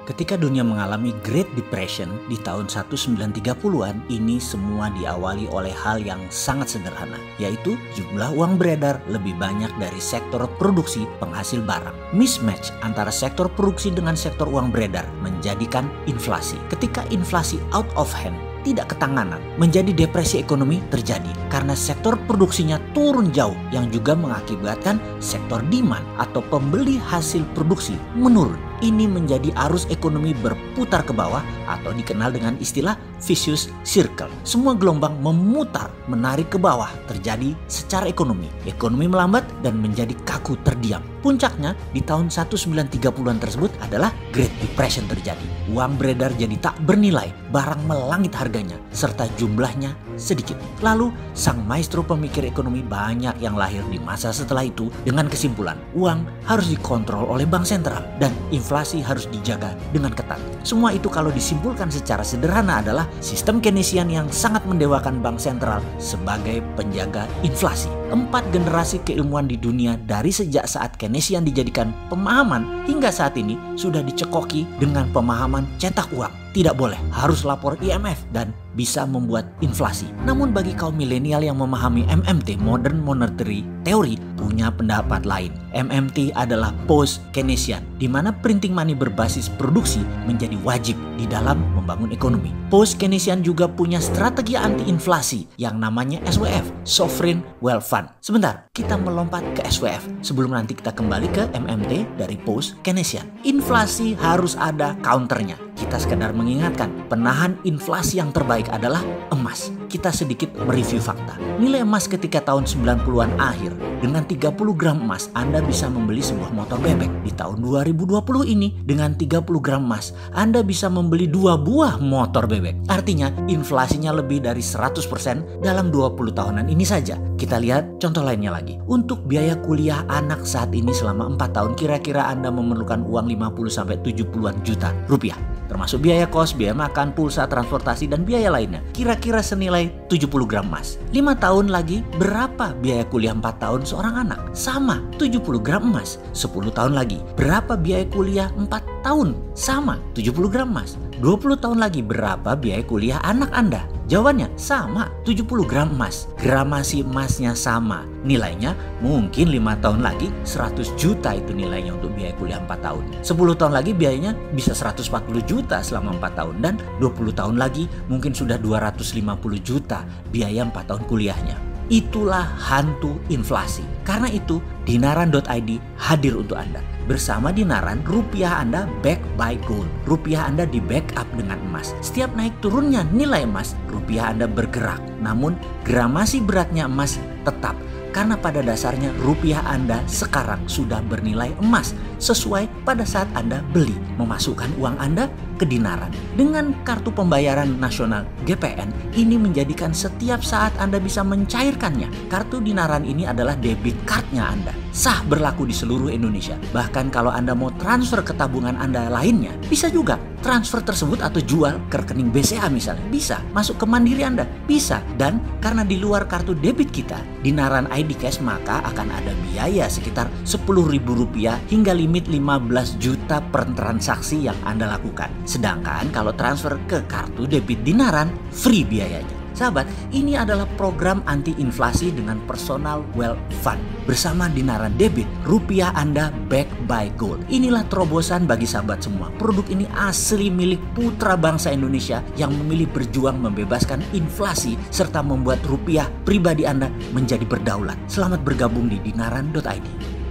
Ketika dunia mengalami Great Depression di tahun 1930-an, ini semua diawali oleh hal yang sangat sederhana, yaitu jumlah uang beredar lebih banyak dari sektor produksi penghasil barang. Mismatch antara sektor produksi dengan sektor uang beredar menjadikan inflasi. Ketika inflasi out of hand, tidak ketanganan, menjadi depresi ekonomi terjadi karena sektor produksinya turun jauh yang juga mengakibatkan sektor demand atau pembeli hasil produksi menurun. Ini menjadi arus ekonomi berputar ke bawah atau dikenal dengan istilah vicious circle. Semua gelombang memutar, menarik ke bawah terjadi secara ekonomi. Ekonomi melambat dan menjadi kaku terdiam. Puncaknya di tahun 1930-an tersebut adalah Great Depression terjadi. Uang beredar jadi tak bernilai, barang melangit harganya, serta jumlahnya sedikit. Lalu sang maestro pemikir ekonomi banyak yang lahir di masa setelah itu dengan kesimpulan uang harus dikontrol oleh bank sentral dan inflasi harus dijaga dengan ketat. Semua itu kalau disimpulkan secara sederhana adalah sistem Keynesian yang sangat mendewakan bank sentral sebagai penjaga inflasi. 4 generasi keilmuan di dunia dari sejak saat Keynesian dijadikan pemahaman hingga saat ini sudah dicekoki dengan pemahaman cetak uang. Tidak boleh, harus lapor IMF dan bisa membuat inflasi. Namun bagi kaum milenial yang memahami MMT, Modern Monetary Theory, punya pendapat lain. MMT adalah post-Keynesian, di mana printing money berbasis produksi menjadi wajib di dalam membangun ekonomi. Post-Keynesian juga punya strategi anti-inflasi yang namanya SWF, Sovereign Wealth Fund. Sebentar, kita melompat ke SWF sebelum nanti kita kembali ke MMT dari post-Keynesian. Inflasi harus ada counternya. Kita sekedar mengingatkan, penahan inflasi yang terbaik adalah emas. Kita sedikit mereview fakta. Nilai emas ketika tahun 90-an akhir, dengan 30 gram emas Anda bisa membeli sebuah motor bebek. Di tahun 2020 ini, dengan 30 gram emas Anda bisa membeli 2 buah motor bebek. Artinya inflasinya lebih dari 100% dalam 20 tahunan ini saja. Kita lihat contoh lainnya lagi. Untuk biaya kuliah anak saat ini selama 4 tahun, kira-kira Anda memerlukan uang 50-70-an juta rupiah. Termasuk biaya kos, biaya makan, pulsa, transportasi, dan biaya lainnya. Kira-kira senilai 70 gram emas. 5 tahun lagi, berapa biaya kuliah 4 tahun seorang anak? Sama, 70 gram emas. 10 tahun lagi, berapa biaya kuliah 4 tahun? Sama, 70 gram emas. 20 tahun lagi, berapa biaya kuliah anak Anda? Jawabannya sama, 70 gram emas. Gramasi emasnya sama. Nilainya mungkin 5 tahun lagi 100 juta itu nilainya untuk biaya kuliah 4 tahun. 10 tahun lagi biayanya bisa 140 juta selama 4 tahun. Dan 20 tahun lagi mungkin sudah 250 juta biaya 4 tahun kuliahnya. Itulah hantu inflasi. Karena itu Dinaran.id hadir untuk Anda. Bersama Dinaran, rupiah Anda back by gold. Rupiah Anda di backup dengan emas. Setiap naik turunnya nilai emas, rupiah Anda bergerak. Namun gramasi beratnya emas tetap. Karena pada dasarnya rupiah Anda sekarang sudah bernilai emas sesuai pada saat Anda beli, memasukkan uang Anda ke Dinaran. Dengan kartu pembayaran nasional GPN, ini menjadikan setiap saat Anda bisa mencairkannya. Kartu Dinaran ini adalah debit cardnya Anda. Sah berlaku di seluruh Indonesia. Bahkan kalau Anda mau transfer ke tabungan Anda lainnya, bisa juga. Transfer tersebut atau jual ke rekening BCA misalnya, bisa. Masuk ke Mandiri Anda, bisa. Dan karena di luar kartu debit kita, Dinaran ID Cash, maka akan ada biaya sekitar Rp10.000 hingga limit 15 juta per transaksi yang Anda lakukan. Sedangkan kalau transfer ke kartu debit Dinaran, free biayanya. Sahabat, ini adalah program anti-inflasi dengan Personal Wealth Fund. Bersama Dinaran Debit, rupiah Anda back by gold. Inilah terobosan bagi sahabat semua. Produk ini asli milik putra bangsa Indonesia yang memilih berjuang membebaskan inflasi serta membuat rupiah pribadi Anda menjadi berdaulat. Selamat bergabung di Dinaran.id.